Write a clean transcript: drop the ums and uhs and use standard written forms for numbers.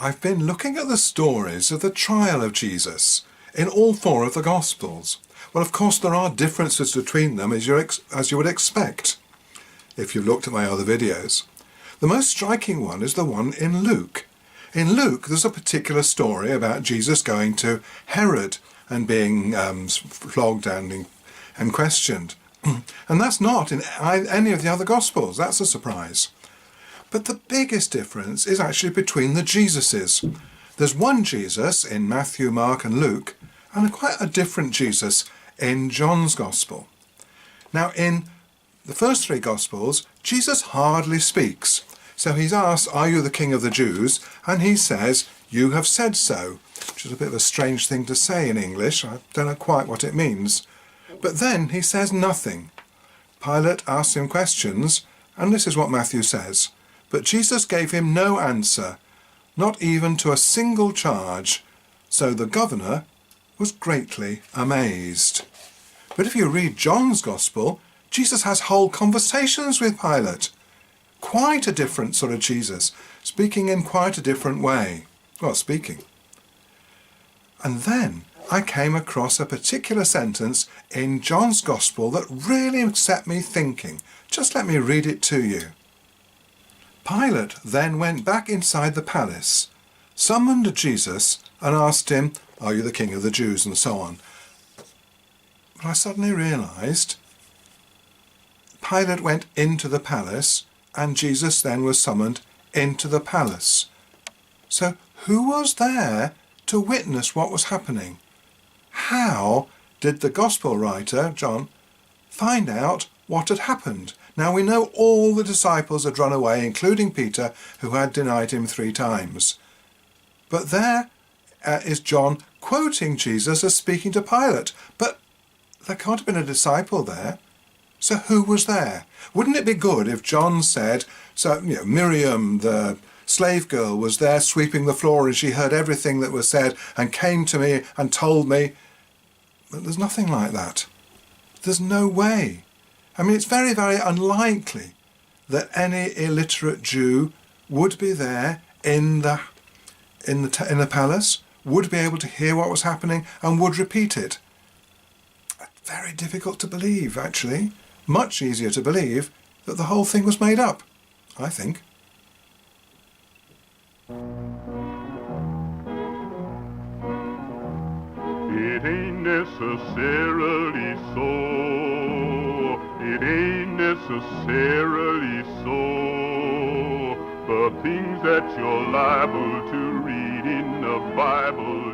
I've been looking at the stories of the trial of Jesus in all four of the Gospels. Well, of course, there are differences between them as you would expect if you've looked at my other videos. The most striking one is the one in Luke. In Luke, there's a particular story about Jesus going to Herod and being flogged and questioned. And that's not in any of the other Gospels. That's a surprise. But the biggest difference is actually between the Jesuses. There's one Jesus in Matthew, Mark and Luke, and quite a different Jesus in John's Gospel. Now, in the first three Gospels, Jesus hardly speaks. So he's asked, "Are you the King of the Jews?" And he says, "You have said so," which is a bit of a strange thing to say in English. I don't know quite what it means. But then he says nothing. Pilate asks him questions, and this is what Matthew says. But Jesus gave him no answer, not even to a single charge. So the governor was greatly amazed. But if you read John's Gospel, Jesus has whole conversations with Pilate. Quite a different sort of Jesus, speaking in quite a different way. Well, speaking. And then I came across a particular sentence in John's Gospel that really set me thinking. Just let me read it to you. Pilate then went back inside the palace, summoned Jesus and asked him, "Are you the King of the Jews?" and so on. But I suddenly realised Pilate went into the palace and Jesus then was summoned into the palace. So who was there to witness what was happening? How did the Gospel writer, John, find out what had happened? Now we know all the disciples had run away, including Peter, who had denied him 3 times. But there is John quoting Jesus as speaking to Pilate. But there can't have been a disciple there. So who was there? Wouldn't it be good if John said, Miriam, the slave girl, was there sweeping the floor and she heard everything that was said and came to me and told me? But there's nothing like that. There's no way. I mean, it's very, very unlikely that any illiterate Jew would be there in the palace, would be able to hear what was happening and would repeat it. Very difficult to believe, actually. Much easier to believe that the whole thing was made up, I think. It ain't necessarily so. It ain't necessarily so. The things that you're liable to read in the Bible